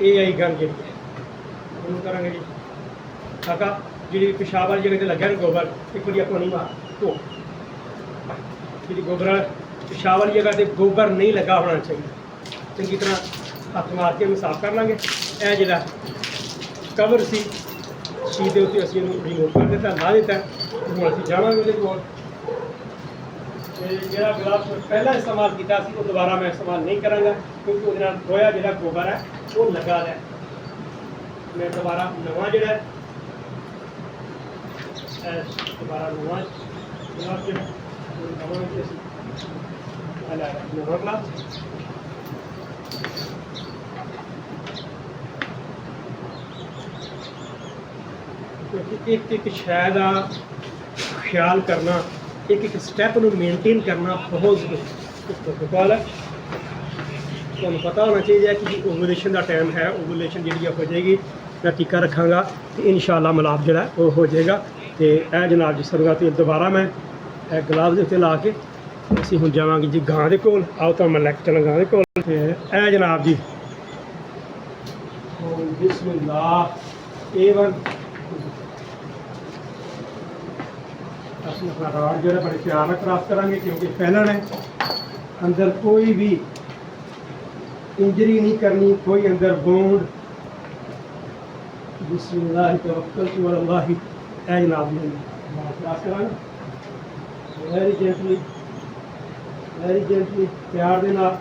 ਇਹ ਆਈ ਗਨ ਜਿਹੜੀ ਹੈ ਉਹਨੂੰ ਕਰਾਂਗੇ ਜੀ ਕਾਕਾ ਜਿਹੜੀ ਪਿਸ਼ਾਬ ਵਾਲੀ ਜਗ੍ਹਾ ਤੇ ਲੱਗਿਆ ਨਾ ਗੋਬਰ ਇੱਕ ਵਾਰੀ ਆਪਾਂ ਨਹੀਂ ਮਾਰ ਧੋ ਜਿਹੜੀ ਗੋਬਰ ਪਿਸ਼ਾਬ ਵਾਲੀ ਜਗ੍ਹਾ ਤੇ ਗੋਬਰ ਨਹੀਂ ਲੱਗਾ ਹੋਣਾ ਚਾਹੀਦਾ ਚੰਗੀ ਤਰ੍ਹਾਂ ਹੱਥ ਮਾਰ ਕੇ ਉਹਨੂੰ ਸਾਫ਼ ਕਰ ਲਾਂਗੇ ਇਹ ਜਿਹੜਾ ਕਵਰ ਸੀ ਸ਼ੀਟ ਦੇ ਉੱਤੇ ਅਸੀਂ ਇਹਨੂੰ ਰਿਮੂਵ ਕਰ ਦਿੱਤਾ ਲਾ ਦਿੱਤਾ ਹੁਣ ਅਸੀਂ ਜਾਵਾਂਗੇ ਉਹਦੇ ਕੋਲ ਤੇ ਜਿਹੜਾ ਗਲਾਸ ਪਹਿਲਾਂ ਇਸਤੇਮਾਲ ਕੀਤਾ ਸੀ ਉਹ ਦੁਬਾਰਾ ਮੈਂ ਇਸਤੇਮਾਲ ਨਹੀਂ ਕਰਾਂਗਾ ਕਿਉਂਕਿ ਉਹਦੇ ਨਾਲ ਗੋਇਆ ਜਿਹੜਾ ਗੋਬਰ ਹੈ ਉਹ ਲੱਗਾ ਹੈ ਮੈਂ ਦੁਬਾਰਾ ਨਵਾਂ ਜਿਹੜਾ ਦੁਬਾਰਾ ਨਵਾਂ ਗਲਾਸ ਜਿਹੜਾ ਨਵਾਂ ਵਿੱਚ ਅਸੀਂ ਨਵਾਂ ਗਲਾਸ ਕਿਉਂਕਿ ਇੱਕ ਸ਼ੈ ਦਾ ਖਿਆਲ ਕਰਨਾ ਇੱਕ ਸਟੈਪ ਨੂੰ ਮੇਨਟੇਨ ਕਰਨਾ ਬਹੁਤ ਜ਼ਰੂਰੀ ਹੈ ਤੁਹਾਨੂੰ ਪਤਾ ਹੋਣਾ ਚਾਹੀਦਾ ਕਿ ਓਵੂਲੇਸ਼ਨ ਦਾ ਟਾਈਮ ਹੈ ਓਵੂਲੇਸ਼ਨ ਜਿਹੜੀ ਹੋ ਜਾਏਗੀ ਮੈਂ ਟੀਕਾ ਰੱਖਾਂਗਾ ਤੇ ਇਨਸ਼ਾਅੱਲਾ ਮਲਾਪ ਜਿਹੜਾ ਉਹ ਹੋ ਜਾਏਗਾ ਤੇ ਇਹ ਜਨਾਬ ਜੀ ਸਰਗਾ ਤੇ ਦੁਬਾਰਾ ਮੈਂ ਇਹ ਗਲਾਵ ਦੇ ਉੱਤੇ ਲਾ ਕੇ ਅਸੀਂ ਹੁਣ ਜਾਵਾਂਗੇ ਜੀ ਗਾਂ ਦੇ ਕੋਲ ਆਓ ਤਾਂ ਮੈਂ ਲੈ ਕੇ ਚੱਲਾਂ ਗਾਂ ਦੇ ਕੋਲ ਤੇ ਇਹ ਜਨਾਬ ਜੀ ਬਿਸਮਿਲ੍ਲਾ A1 ਅਸੀਂ ਆਪਣਾ ਰਾਡ ਜਿਹੜਾ ਬੜੇ ਪਿਆਰ ਨਾਲ ਕਰਾਸ ਕਰਾਂਗੇ ਕਿਉਂਕਿ ਫੈਲਣ ਹੈ ਅੰਦਰ ਕੋਈ ਵੀ ਇੰਜਰੀ ਨਹੀਂ ਕਰਨੀ ਕੋਈ ਅੰਦਰ ਬੋਂਡ ਬਿਸਮਿਲ੍ਲਾਹ ਤਵੱਕਲਤੁ ਅਲਾ ਅੱਲਾਹ ਇਹ ਜਨਾਬ ਜੀ ਕਰਾਸ ਕਰਾਂਗੇ ਵੈਰੀ ਜੈਂਟਲੀ ਪਿਆਰ ਦੇ ਨਾਲ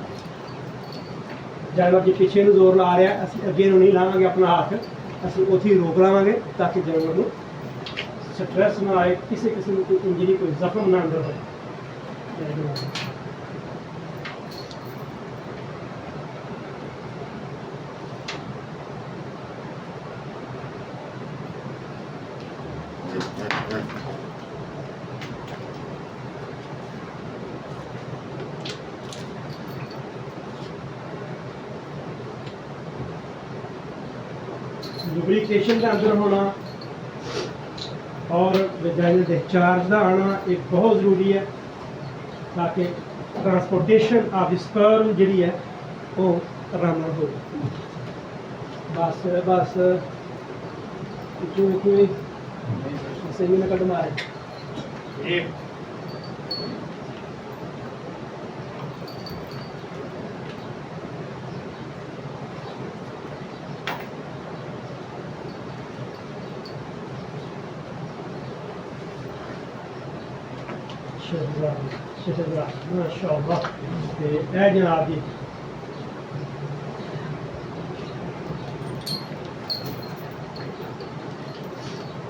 ਜਾਨਵਰ ਜੇ ਪਿੱਛੇ ਨੂੰ ਜ਼ੋਰ ਲਾ ਰਿਹਾ ਅਸੀਂ ਅੱਗੇ ਨੂੰ ਨਹੀਂ ਲਾਵਾਂਗੇ ਆਪਣਾ ਹੱਥ ਅਸੀਂ ਉੱਥੇ ਹੀ ਰੋਕ ਲਾਵਾਂਗੇ ਤਾਂ ਕਿ ਜਾਨਵਰ ਨੂੰ स्ट्रेस ना आए किसी किस्म की इंजरी कोई जख्म ना अंदर हो लुब्रिकेशन का अंदर होना और वजाइनल डिस्चार्ज का आना एक बहुत ज़रूरी है ताकि ट्रांसपोर्टेशन ऑफ स्पर्म जी है वो आराम हो बस बस सही में कदम आए माशाअल्लाह ते ए जनाब जी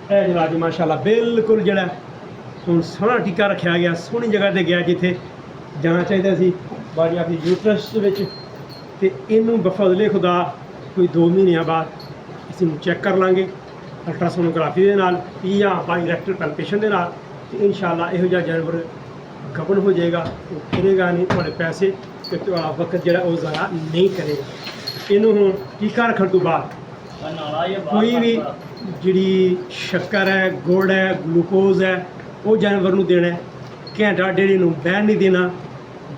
ए जनाब जी माशाअल्लाह बिल्कुल जड़ा ਹੁਣ ਸੋਹਣਾ ਟੀਕਾ ਰੱਖਿਆ ਗਿਆ, ਸੋਹਣੀ ਜਗ੍ਹਾ ਤੇ ਗਿਆ ਜਿੱਥੇ ਜਾਣਾ ਚਾਹੀਦਾ ਸੀ, ਬਾਰੀ ਆਪਣੀ ਯੂਟਰਸ ਦੇ ਵਿੱਚ। ਤੇ ਇਹਨੂੰ ਬਫਜ਼ਲੇ ਖੁਦਾ ਕੋਈ 2 ਮਹੀਨਿਆਂ ਬਾਅਦ ਅਸੀਂ ਨੂੰ ਚੈੱਕ ਕਰ ਲਾਂਗੇ ਅਲਟਰਾਸੋਨੋਗ੍ਰਾਫੀ ਦੇ ਨਾਲ ਜਾਂ ਬਾਇਰੈਕਟਲ ਪੈਲਪੇਸ਼ਨ ਦੇ ਨਾਲ। ਤੇ ਇਨਸ਼ਾਅੱਲਾ ਇਹੋ ਜਿਹਾ ਜਾਨਵਰ ਗੱਭਣ ਹੋ ਜਾਏਗਾ, ਉਹ ਕਰੇਗਾ ਨਹੀਂ ਤੁਹਾਡੇ ਪੈਸੇ ਤੇ ਤੁਹਾਡਾ ਵਕਤ ਜਿਹੜਾ ਉਹ ਜ਼ਾਇਆ ਨਹੀਂ ਕਰੇਗਾ। ਇਹਨੂੰ ਹੁਣ ਟੀਕਾ ਰੱਖਣ ਤੋਂ ਬਾਅਦ ਨਾਲਾ ਇਹ ਕੋਈ ਵੀ ਜਿਹੜੀ ਸ਼ੱਕਰ ਹੈ, ਗੁੜ ਹੈ, ਗਲੂਕੋਜ਼ ਹੈ, ਉਹ ਜਾਨਵਰ ਨੂੰ ਦੇਣਾ ਹੈ। ਘੰਟਾ ਡੇਢ ਨੂੰ ਬਹਿਣ ਨਹੀਂ ਦੇਣਾ।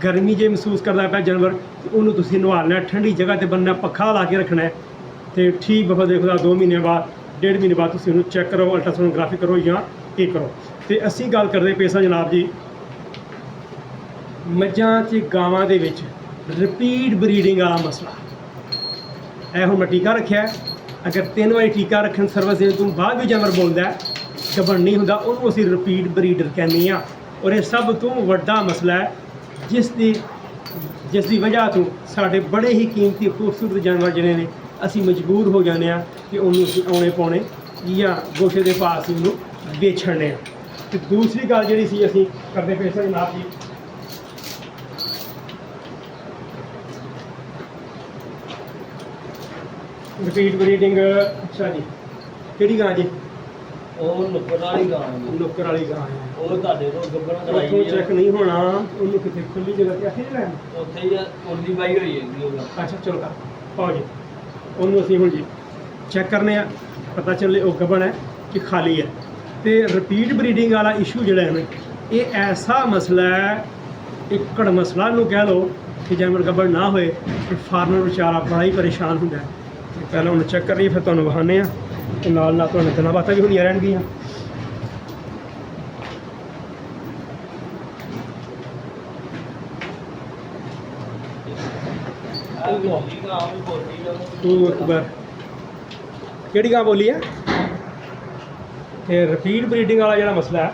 ਗਰਮੀ ਜੇ ਮਹਿਸੂਸ ਕਰਦਾ ਪਿਆ ਜਾਨਵਰ ਤੇ ਉਹਨੂੰ ਤੁਸੀਂ ਨਵਾਲਣਾ, ਠੰਡੀ ਜਗ੍ਹਾ ਤੇ ਬੰਨਣਾ, ਪੱਖਾ ਲਾ ਕੇ ਰੱਖਣਾ ਹੈ। ਤੇ ਠੀਕ ਬਫਾ ਦੇਖੋ 2 ਮਹੀਨੇ ਬਾਅਦ 1.5 ਮਹੀਨੇ ਬਾਅਦ ਤੁਸੀਂ ਉਹਨੂੰ ਚੈੱਕ ਕਰੋ, ਅਲਟਰਾਸੋਨੋਗ੍ਰਾਫੀ ਕਰੋ ਜਾਂ ਇਹ ਕਰੋ। ਤੇ ਅਸੀਂ ਗੱਲ ਕਰਦੇ ਪਏ ਸਾਂ ਜਨਾਬ ਜੀ ਮੱਝਾਂ ਤੇ ਗਾਵਾਂ ਦੇ ਵਿੱਚ ਰਿਪੀਟ ਬਰੀਡਿੰਗ ਵਾਲਾ ਮਸਲਾ। ਇਹ ਹੁਣ ਮੈਂ ਟੀਕਾ ਰੱਖਿਆ ਹੈ, ਅਗਰ 3 ਵਾਰੀ ਟੀਕਾ ਰੱਖਣ ਸਰਵਿਸ ਦੇਣ ਤੋਂ ਬਾਅਦ ਵੀ ਜਾਨਵਰ ਬੋਲਦਾ ਹੈ, ਗੱਭਣ ਨਹੀਂ ਹੁੰਦਾ, ਉਹਨੂੰ ਅਸੀਂ ਰਿਪੀਟ ਬਰੀਡਰ ਕਹਿੰਦੇ ਹਾਂ। ਔਰ ਇਹ ਸਭ ਤੋਂ ਵੱਡਾ ਮਸਲਾ ਹੈ ਜਿਸ ਦੀ ਵਜ੍ਹਾ ਤੋਂ ਸਾਡੇ ਬੜੇ ਹੀ ਕੀਮਤੀ ਖੂਬਸੂਰਤ ਜਾਨਵਰ ਜਿਹੜੇ ਨੇ ਅਸੀਂ ਮਜਬੂਰ ਹੋ ਜਾਂਦੇ ਹਾਂ ਕਿ ਉਹਨੂੰ ਅਸੀਂ ਆਉਣੇ ਪਾਉਣੇ ਜਾਂ ਗੋਸ਼ੇ ਦੇ ਭਾਅ ਅਸੀਂ ਉਹਨੂੰ ਵੇਚਣੇ ਆ। ਤੇ ਦੂਸਰੀ ਗੱਲ ਜਿਹੜੀ ਸੀ ਅਸੀਂ ਕਰਦੇ ਪਏ ਸਾਂ ਜਨਾਬ ਜੀ, ਰਿਪੀਟ ਬਰੀਡਿੰਗ। ਅੱਛਾ ਜੀ, ਕਿਹੜੀ ਗਾਂ ਜੀ? ਉਹ ਨੁੱਕਰ ਵਾਲੀ ਗਾਂ ਹੈ। ਨੁੱਕਰ ਵਾਲੀ ਗਾਂ ਹੈ। ਉਹ ਤੁਹਾਡੇ ਕੋਲ ਗੱਭਣ ਉੱਥੋਂ ਕਰਾਈ ਚੈੱਕ ਨਹੀਂ ਹੋਣਾ, ਉਹਨੂੰ ਕਿਤੇ ਖੁੱਲੀ ਜਗ੍ਹਾ ਤੇ ਆਖੇ ਲੈਣ। ਉੱਥੇ ਹੀ ਉਰਦੀ ਬਾਈ ਹੋਈ ਹੈਗੀ ਉਹ। ਅੱਛਾ ਚਲੋ ਕਰ ਪਾਓ ਜੀ, ਉਹਨੂੰ ਅਸੀਂ ਹੁਣ ਜੀ ਚੈੱਕ ਕਰਨੇ ਆ, ਪਤਾ ਚੱਲੇ ਉਹ ਗੱਭਣ ਹੈ ਕਿ ਖਾਲੀ ਹੈ। ਤੇ ਰਿਪੀਟ ਬਰੀਡਿੰਗ ਵਾਲਾ ਇਸ਼ੂ ਜਿਹੜਾ ਹੈ ਨਾ, ਇਹ ਐਸਾ ਮਸਲਾ ਹੈ, ਇੱਕੜ ਮਸਲਾ ਨੂੰ ਕਹਿ ਲਓ ਕਿ ਜਾਨਵਰ ਗੱਭਣ ਨਾ ਹੋਏ ਤੇ ਫਾਰਮਰ ਵਿਚਾਰਾ ਬੜਾ ਹੀ ਪਰੇਸ਼ਾਨ ਹੁੰਦਾ ਹੈ। ਤੇ ਪਹਿਲਾਂ ਉਹਨੂੰ ਚੈੱਕ ਕਰੀਏ, ਫਿਰ ਤੁਹਾਨੂੰ ਵਿਖਾਉਂਦੇ ਆ ਤੇ ਨਾਲ ਤੁਹਾਨੂੰ ਗੱਲਾਂ ਬਾਤਾਂ ਵੀ ਹੁੰਦੀਆਂ ਰਹਿਣਗੀਆਂ। ਤੂੰ ਅਕਬਰ ਕਿਹੜੀ ਗਾਂ ਬੋਲੀ ਹੈ? ਤੇ ਰਿਪੀਟ ਬਰੀਡਿੰਗ ਵਾਲਾ ਜਿਹੜਾ ਮਸਲਾ ਹੈ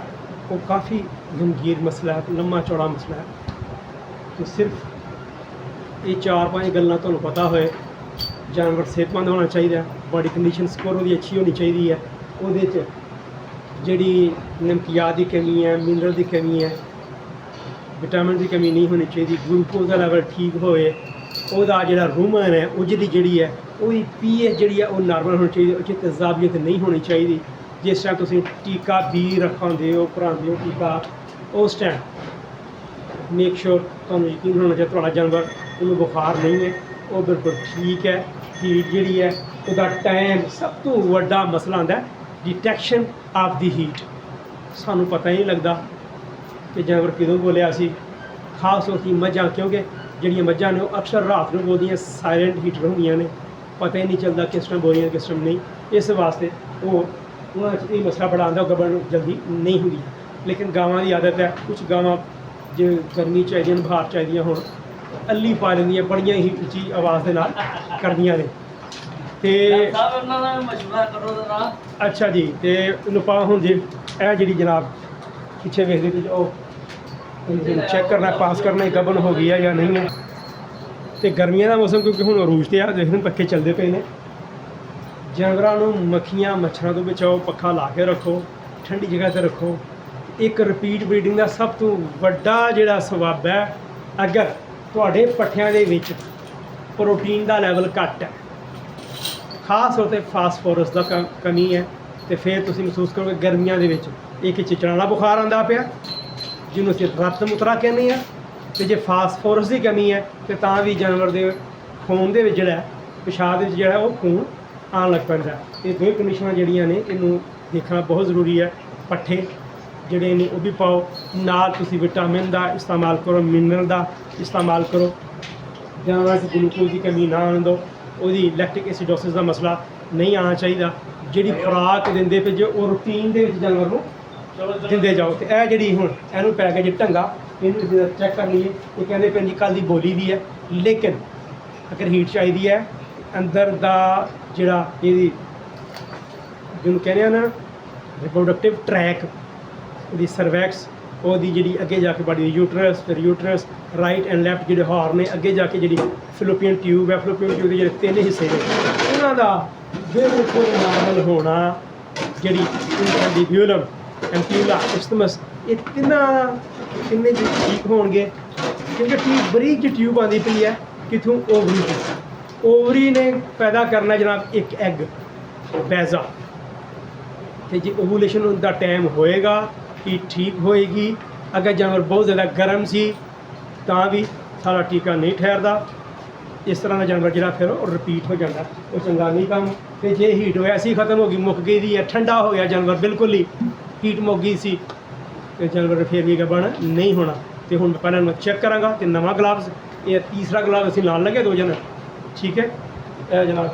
ਉਹ ਕਾਫੀ ਗੰਭੀਰ ਮਸਲਾ ਹੈ, ਲੰਮਾ ਚੌੜਾ ਮਸਲਾ ਹੈ। ਤੇ ਸਿਰਫ ਇਹ 4-5 ਗੱਲਾਂ ਤੁਹਾਨੂੰ ਪਤਾ ਹੋਏ, ਜਾਨਵਰ ਸਿਹਤਮੰਦ ਹੋਣਾ ਚਾਹੀਦਾ, ਬਾਡੀ ਕੰਡੀਸ਼ਨ ਸਕੋਰ ਉਹਦੀ ਅੱਛੀ ਹੋਣੀ ਚਾਹੀਦੀ ਹੈ, ਉਹਦੇ 'ਚ ਜਿਹੜੀ ਨਮਕੀਆਤ ਦੀ ਕਮੀ ਹੈ, ਮਿਨਰਲ ਦੀ ਕਮੀ ਹੈ, ਵਿਟਾਮਿਨ ਦੀ ਕਮੀ ਨਹੀਂ ਹੋਣੀ ਚਾਹੀਦੀ, ਗਲੂਕੋਜ਼ ਦਾ ਲੈਵਲ ਠੀਕ ਹੋਵੇ, ਉਹਦਾ ਜਿਹੜਾ ਰੂਮਨ ਹੈ ਉਹਦੀ ਜਿਹੜੀ ਹੈ ਉਹਦੀ ਪੀਐਚ ਜਿਹੜੀ ਹੈ ਉਹ ਨਾਰਮਲ ਹੋਣੀ ਚਾਹੀਦੀ, ਉਹ 'ਚ ਤੇਜ਼ਾਬੀਅਤ ਨਹੀਂ ਹੋਣੀ ਚਾਹੀਦੀ। ਜਿਸ ਟਾਈਮ ਤੁਸੀਂ ਟੀਕਾ ਵੀ ਰਖਾਉਂਦੇ ਹੋ, ਭਰਾਉਂਦੇ ਹੋ ਟੀਕਾ, ਉਸ ਟਾਈਮ ਮੇਕ ਸ਼ੋਰ ਤੁਹਾਨੂੰ ਯਕੀਨ ਹੋਣਾ ਚਾਹੀਦਾ ਤੁਹਾਡਾ ਜਾਨਵਰ ਉਹਨੂੰ ਬੁਖਾਰ ਨਹੀਂ ਹੈ, ਉਹ ਬਿਲਕੁਲ ਠੀਕ ਹੈ। ਹੀਟ ਜਿਹੜੀ ਹੈ ਉਹਦਾ ਟਾਈਮ ਸਭ ਤੋਂ ਵੱਡਾ ਮਸਲਾ ਹੁੰਦਾ ਡਿਟੈਕਸ਼ਨ ਆਫ ਦੀ ਹੀਟ। ਸਾਨੂੰ ਪਤਾ ਹੀ ਨਹੀਂ ਲੱਗਦਾ ਕਿ ਜਾਨਵਰ ਕਦੋਂ ਬੋਲਿਆ ਸੀ, ਖਾਸ ਤੌਰ 'ਤੇ ਮੱਝਾਂ, ਕਿਉਂਕਿ ਜਿਹੜੀਆਂ ਮੱਝਾਂ ਨੇ ਉਹ ਅਕਸਰ ਰਾਤ ਨੂੰ ਬੋਲਦੀਆਂ, ਸਾਇਲੈਂਟ ਹੀਟਰ ਹੁੰਦੀਆਂ ਨੇ, ਪਤਾ ਹੀ ਨਹੀਂ ਚੱਲਦਾ ਕਿਸ ਟਾਈਮ ਬੋਲੀਆਂ ਕਿਸ ਟਾਈਮ ਨਹੀਂ। ਇਸ ਵਾਸਤੇ ਉਹਨਾਂ 'ਚ ਇਹ ਮਸਲਾ ਬੜਾ ਆਉਂਦਾ, ਗੱਭਣ ਜਲਦੀ ਨਹੀਂ ਹੁੰਦੀ। ਲੇਕਿਨ ਗਾਵਾਂ ਦੀ ਆਦਤ ਹੈ, ਕੁਝ ਗਾਵਾਂ ਜੇ ਗਰਮੀ ਚਾਹੀਦੀਆਂ, ਬੁਖਾਰ ਚਾਹੀਦੀਆਂ ਹੁਣ ਅੱਲੀ ਪਾ ਲੈਂਦੀਆਂ, ਬੜੀਆਂ ਹੀ ਉੱਚੀ ਆਵਾਜ਼ ਦੇ ਨਾਲ ਕਰਦੀਆਂ ਨੇ। ਤੇ ਉਹਨਾਂ ਦਾ ਮਸ਼ਵਰਾ ਕਰੋ ਜਰਾ। ਅੱਛਾ ਜੀ, ਤੇ ਇਹਨੂੰ ਪਾ ਹੁਣ ਜੀ ਇਹ ਜਿਹੜੀ ਜਨਾਬ ਪਿੱਛੇ ਵੇਖਦੇ ਤੁਸੀਂ ਉਹ ਚੈੱਕ ਕਰਨਾ, ਪਾਸ ਕਰਨਾ ਗੱਭਣ ਹੋ ਗਈ ਹੈ ਜਾਂ ਨਹੀਂ ਹੈ। ਤੇ ਗਰਮੀਆਂ ਦਾ ਮੌਸਮ ਕਿਉਂਕਿ ਹੁਣ ਅਰੂਜ ਤੇ ਆ, ਦੇਖਦੇ ਪੱਖੇ ਚੱਲਦੇ ਪਏ ਨੇ। ਜਾਨਵਰਾਂ ਨੂੰ ਮੱਖੀਆਂ ਮੱਛਰਾਂ ਤੋਂ ਬਚਾਓ, ਪੱਖਾ ਲਾ ਕੇ ਰੱਖੋ, ਠੰਡੀ ਜਗ੍ਹਾ 'ਤੇ ਰੱਖੋ। ਇੱਕ ਰਿਪੀਟ ਬਰੀਡਿੰਗ ਦਾ ਸਭ ਤੋਂ ਵੱਡਾ ਜਿਹੜਾ ਸਬੱਬ ਹੈ, ਅਗਰ ਤੁਹਾਡੇ ਪੱਠਿਆਂ ਦੇ ਵਿੱਚ ਪ੍ਰੋਟੀਨ ਦਾ ਲੈਵਲ ਘੱਟ ਹੈ, ਖਾਸ ਤੌਰ 'ਤੇ ਫਾਸਫੋਰਸ ਦਾ ਕਮੀ ਹੈ, ਤੇ ਫਿਰ ਤੁਸੀਂ ਮਹਿਸੂਸ ਕਰੋਗੇ ਗਰਮੀਆਂ ਦੇ ਵਿੱਚ ਇੱਕ ਚਿਚੜਾਂ ਵਾਲਾ ਬੁਖਾਰ ਆਉਂਦਾ ਪਿਆ, ਜਿਹਨੂੰ ਅਸੀਂ ਰਕਤ ਮੁਤਰਾ ਕਹਿੰਦੇ ਹਾਂ। ਤੇ ਜੇ ਫਾਸਫੋਰਸ ਦੀ ਕਮੀ ਹੈ ਤੇ ਤਾਂ ਵੀ ਜਾਨਵਰ ਦੇ ਖੂਨ ਦੇ ਵਿੱਚ ਜਿਹੜਾ ਪਿਸ਼ਾਬ ਦੇ ਵਿੱਚ ਜਿਹੜਾ ਉਹ ਖੂਨ ਆਉਣ ਲੱਗ ਪੈਂਦਾ। ਇਹ ਦੋ ਕੰਡੀਸ਼ਨਾਂ ਜਿਹੜੀਆਂ ਨੇ ਇਹਨੂੰ ਦੇਖਣਾ ਬਹੁਤ ਜ਼ਰੂਰੀ ਹੈ। ਪੱਠੇ ਜਿਹੜੇ ਨੇ ਉਹ ਵੀ ਪਾਓ, ਨਾਲ ਤੁਸੀਂ ਵਿਟਾਮਿਨ ਦਾ ਇਸਤੇਮਾਲ ਕਰੋ, ਮਿਨਰਲ ਦਾ ਇਸਤੇਮਾਲ ਕਰੋ। ਜਾਨਵਰਾਂ 'ਚ ਗਲੂਕੋਜ਼ ਦੀ ਕਮੀ ਨਾ ਆਉਣ ਦਿਓ, ਉਹਦੀ ਲੈਕਟਿਕ ਐਸੀਡੋਸਿਸ ਦਾ ਮਸਲਾ ਨਹੀਂ ਆਉਣਾ ਚਾਹੀਦਾ। ਜਿਹੜੀ ਖੁਰਾਕ ਦਿੰਦੇ ਪਏ ਜੋ ਉਹ ਰੂਟੀਨ ਦੇ ਵਿੱਚ ਜਾਨਵਰ ਨੂੰ ਦਿੰਦੇ ਜਾਓ। ਤੇ ਇਹ ਜਿਹੜੀ ਹੁਣ ਇਹਨੂੰ ਪੈ ਗਿਆ ਜੀ ਢੰਗਾ, ਇਹਨੂੰ ਚੈੱਕ ਕਰ ਲਈਏ। ਇਹ ਕਹਿੰਦੇ ਪਏ ਜੀ ਕੱਲ੍ਹ ਦੀ ਬੋਲੀ ਦੀ ਹੈ, ਲੇਕਿਨ ਅਗਰ ਹੀਟ ਚਾਹੀਦੀ ਹੈ ਅੰਦਰ ਦਾ ਜਿਹੜਾ ਇਹਦੀ ਜਿਹਨੂੰ ਕਹਿੰਦੇ ਆ ਨਾ ਰਿਪਰੋਡਕਟਿਵ ਟਰੈਕ, ਉਹਦੀ ਸਰਵੈਕਸ, ਉਹਦੀ ਜਿਹੜੀ ਅੱਗੇ ਜਾ ਕੇ ਬਾਡੀ ਯੂਟਰਸ, ਫਿਰ ਯੂਟਰਸ, ਰਾਈਟ ਐਂਡ ਲੈਫਟ ਜਿਹੜੇ ਹਾਰਨ ਨੇ, ਅੱਗੇ ਜਾ ਕੇ ਜਿਹੜੀ ਫਲੋਪੀਅਨ ਟਿਊਬ ਹੈ, ਫਲੋਪੀਅਨ ਟਿਊਬ ਦੇ ਜਿਹੜੇ 3 ਹਿੱਸੇ ਨੇ ਉਹਨਾਂ ਦਾ ਬਿਲਕੁਲ ਨਾਰਮਲ ਹੋਣਾ, ਜਿਹੜੀ ਇੰਟਰੈਂਡੀਬਿਊਲਮ ਐਂਪੀਊਲਾ ਇਸਥਮਸ, ਇਹ ਤਿੰਨੇ ਜੀ ਠੀਕ ਹੋਣਗੇ ਕਿਉਂਕਿ ਬਰੀਕ ਜਿਹੀ ਟਿਊਬ ਆਉਂਦੀ ਪਈ ਹੈ ਕਿੱਥੋਂ, ਓਵਰੀ ਤੋਂ। ਓਵਰੀ ਨੇ ਪੈਦਾ ਕਰਨਾ ਜਨਾਬ ਇੱਕ ਐਗ ਬੈਜ਼ਾ, ਤੇ ਜੇ ਓਵੂਲੇਸ਼ਨ ਦਾ ਟਾਈਮ ਹੋਏਗਾ ਕਿ ਠੀਕ ਹੋਏਗੀ। ਅਗਰ ਜਾਨਵਰ ਬਹੁਤ ਜ਼ਿਆਦਾ ਗਰਮ ਸੀ ਤਾਂ ਵੀ ਸਾਡਾ ਟੀਕਾ ਨਹੀਂ ਠਹਿਰਦਾ। ਇਸ ਤਰ੍ਹਾਂ ਦਾ ਜਾਨਵਰ ਜਿਹੜਾ ਫਿਰ ਉਹ ਰਿਪੀਟ ਹੋ ਜਾਂਦਾ, ਉਹ ਚੰਗਾ ਨਹੀਂ ਕੰਮ। ਤੇ ਜੇ ਹੀਟ ਹੋਇਆ ਸੀ ਖਤਮ ਹੋ ਗਈ, ਮੁੱਕ ਗਈ ਦੀ ਹੈ, ਠੰਡਾ ਹੋ ਗਿਆ ਜਾਨਵਰ ਬਿਲਕੁਲ ਹੀ, ਹੀਟ ਮੁੱਕ ਗਈ ਸੀ, ਤੇ ਜਾਨਵਰ ਫਿਰ ਵੀ ਗੱਭਣ ਨਹੀਂ ਹੋਣਾ। ਤੇ ਹੁਣ ਪਹਿਲਾਂ ਮੈਂ ਚੈੱਕ ਕਰਾਂਗਾ ਤੇ ਨਵਾਂ ਗਲਾਵਜ਼, ਇਹ ਤੀਸਰਾ ਗਲਾਵਜ਼ ਅਸੀਂ ਲਾਉਣ ਲੱਗੇ 2 ਜਣ, ਠੀਕ ਹੈ। ਇਹ ਜਨਾਬ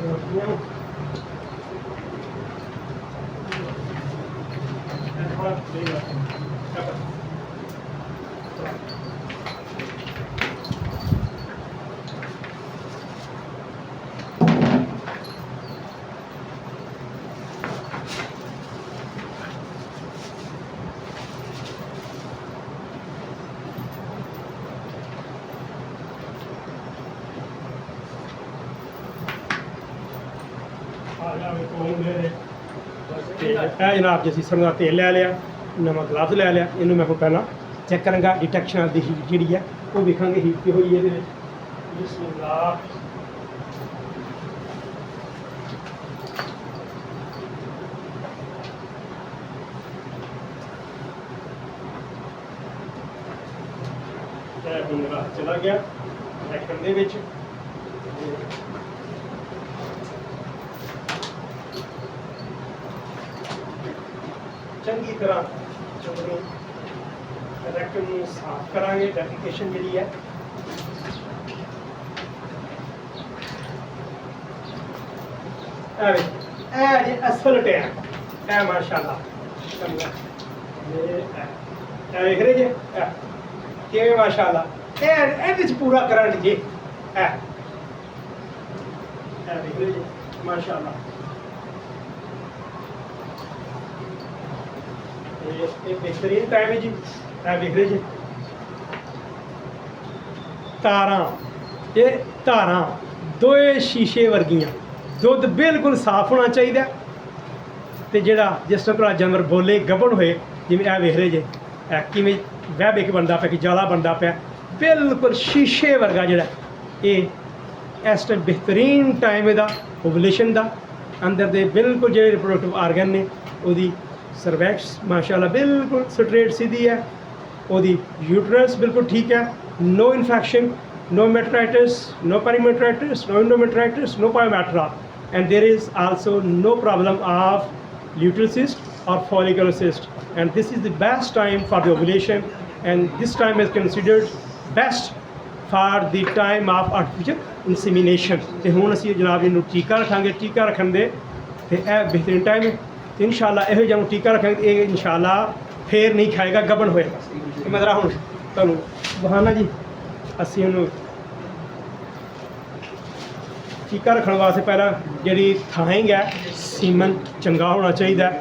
ਇਹ ਜਨਾਬ ਜੀ ਅਸੀਂ ਸਰੋਂ ਦਾ ਤੇਲ ਲੈ ਲਿਆ, ਨਵਾਂ ਗਲਾਸ ਲੈ ਲਿਆ। ਇਹਨੂੰ ਮੈਂ ਪਹਿਲਾਂ ਚੈੱਕ ਕਰਾਂਗਾ ਡਿਟੈਕਸ਼ਨ ਦੀ ਹੀਟ ਜਿਹੜੀ ਹੈ ਉਹ ਵੇਖਾਂਗੇ ਹੀਟ ਕੀ ਹੋਈ ਇਹਦੇ ਵਿੱਚ। ਬਿਸਮਿਲ੍ਲਾਹ। ਇਹ ਹੁਣ ਮੇਰਾ ਚਲਾ ਗਿਆ ਡਿਟੈਕਸ਼ਨ ਦੇ ਵਿੱਚ। ਚੰਗੀ ਤਰ੍ਹਾਂ ਜਦੋਂ ਰੈਕਟਮ ਨੂੰ ਸਾਫ਼ ਕਰਾਂਗੇ, ਡੈਫੀਕੇਸ਼ਨ ਜਿਹੜੀ ਹੈ ਇਹ ਜੀ ਅਸਲ ਟੈਮ, ਇਹ ਮਾਸ਼ਾਅੱਲਾ ਇਹ ਵੇਖ ਰਹੇ ਜੀ ਕਿਵੇਂ ਮਾਸ਼ਾਅੱਲਾ, ਇਹਦੇ ਵਿੱਚ ਪੂਰਾ ਕਰੰਟ ਜੀ, ਇਹ ਵੇਖ ਰਹੇ ਜੀ ਮਾਸ਼ਾਅੱਲਾ। ਇਹ ਬਿਹਤਰੀਨ ਟਾਈਮ ਹੈ ਜੀ, ਇਹ ਵੇਖ ਰਹੇ ਜੀ ਤਾਰਾਂ, ਇਹ ਧਾਰਾਂ ਦੋਏ ਸ਼ੀਸ਼ੇ ਵਰਗੀਆਂ। ਦੁੱਧ ਬਿਲਕੁਲ ਸਾਫ਼ ਹੋਣਾ ਚਾਹੀਦਾ। ਤੇ ਜਿਹੜਾ ਜਿਸ ਤਰ੍ਹਾਂ ਜਾਨਵਰ ਬੋਲੇ ਗੱਭਣ ਹੋਏ, ਜਿਵੇਂ ਇਹ ਵੇਖ ਰਹੇ ਜੇ ਇਹ ਕਿਵੇਂ ਵਹਿ ਵੇਖ ਬਣਦਾ ਪਿਆ, ਕਿ ਜਾਲਾ ਬਣਦਾ ਪਿਆ, ਬਿਲਕੁਲ ਸ਼ੀਸ਼ੇ ਵਰਗਾ ਜਿਹੜਾ ਇਹ ਇਸ ਟਾਈਮ ਬਿਹਤਰੀਨ ਟਾਈਮ ਇਹਦਾ ਓਵੂਲੇਸ਼ਨ ਦਾ। ਅੰਦਰ ਦੇ ਬਿਲਕੁਲ ਜਿਹੜੇ ਰਿਪਰੋਡਕਟਿਵ ਆਰਗਨ ਨੇ, ਉਹਦੀ ਸਰਵੈਕਸ ਮਾਸ਼ਾਅੱਲਾ ਬਿਲਕੁਲ ਸਟਰੇਟ ਸਿੱਧੀ ਹੈ, ਉਹਦੀ ਯੂਟਰਸ ਬਿਲਕੁਲ ਠੀਕ ਹੈ, ਨੋ infection, no metritis, no perimetritis, no endometritis, no pyometra, and there is also no problem of luteal cyst or follicular cyst. And this is the best time for the ovulation, and this time is considered best for the time of artificial insemination. ਤੇ ਹੁਣ ਅਸੀਂ ਜਨਾਬ ਇਹਨੂੰ ਟੀਕਾ ਰੱਖਾਂਗੇ। ਟੀਕਾ ਰੱਖਣ ਦੇ ਤੇ ਇਹ ਬਿਹਤਰੀਨ ਟਾਈਮ ਹੈ। ਤੇ ਇਨਸ਼ਾਅੱਲਾ ਇਹੋ ਜਿਹਾ ਟੀਕਾ ਰੱਖਾਂਗੇ, ਇਹ ਇਨਸ਼ਾਅੱਲਾ ਫੇਰ ਨਹੀਂ ਖਾਏਗਾ, ਗੱਭਣ ਹੋਏਗਾ। ਤੇ ਮੈਂ ਜ਼ਰਾ ਹੁਣ ਤੁਹਾਨੂੰ ਬਹਾਨਾ ਜੀ, ਅਸੀਂ ਉਹਨੂੰ ਟੀਕਾ ਰੱਖਣ ਵਾਸਤੇ ਪਹਿਲਾਂ ਜਿਹੜੀ ਥਾਇੰਗ ਹੈ, ਸੀਮਨ ਚੰਗਾ ਹੋਣਾ ਚਾਹੀਦਾ।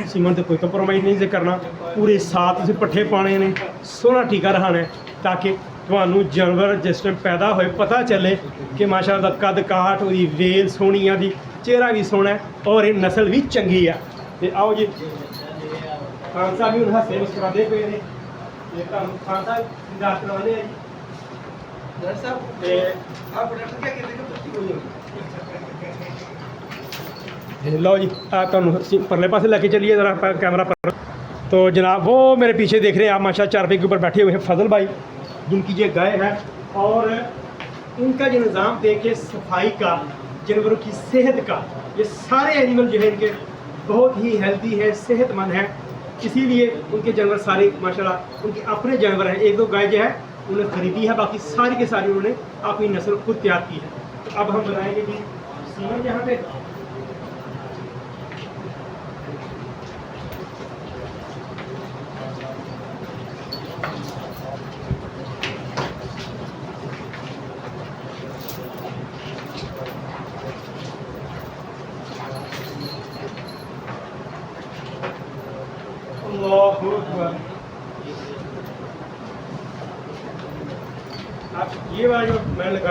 ਸੀਮਨ ਤੇ ਕੋਈ ਕੰਪਰੋਮਾਈਜ਼ ਨਹੀਂ ਕਰਨਾ। ਪੂਰੇ 7 ਤੁਸੀਂ ਪੱਠੇ ਪਾਣੇ ਨੇ, ਸੋਹਣਾ ਟੀਕਾ ਰਖਾਣਾ ਹੈ, ਤਾਂ ਕਿ ਤੁਹਾਨੂੰ ਜਾਨਵਰ ਜਿਸ ਟਾਈਮ ਪੈਦਾ ਹੋਏ ਪਤਾ ਚੱਲੇ ਕਿ ਮਾਸ਼ਾਅੱਲਾ ਦਾ ਕੱਦ ਕਾਠ, ਉਹਦੀ ਵੇਲ ਸੋਹਣੀ ਆ, ਦੀ ਚਿਹਰਾ ਵੀ ਸੋਹਣਾ ਔਰ ਇਹ ਨਸਲ ਵੀ ਚੰਗੀ ਆ। ਤੇ ਆਓ ਜੀ ਖਾਨ ਸਾਹਿਬ ਵੀ ਹੁਣ ਹੱਸੇ ਮੁਸਕਰਾਉਂਦੇ ਪਏ ਨੇ। ਇਹ ਤੁਹਾਨੂੰ ਖਾਨ ਸਾਹਿਬ ਦੱਸ ਕਰਵਾਉਂਦੇ ਆ ਜੀ। डॉक्टर साहब ਤੇ आप डॉक्टर क्या कहते हैं बच्ची को लो जी ਤੁਹਾਨੂੰ ਅਸੀਂ परले पासे लेके चलिए ज़रा कैमरा पर। तो जनाब वो मेरे पीछे देख रहे हैं आप माशा 4 पे के ऊपर बैठे हुए हैं फजल भाई, जिनकी ये गाय है। और इनका जो निज़ाम देखे सफाई का, जानवरों की सेहत का, ये सारे एनिमल जो है इनके बहुत ही हेल्दी है, सेहतमंद है। इसीलिए उनके जानवर सारे माशाल्लाह उनके अपने जानवर हैं। 1-2 गाय जो है उन्होंने खरीदी है, बाकी सारी के सारी उन्होंने अपनी नस्ल खुद तैयार की है। तो अब हम बनाएंगे जी सीमन यहाँ पे। अल्लाहु अकबर। अब ये वाला जो मैं लगाया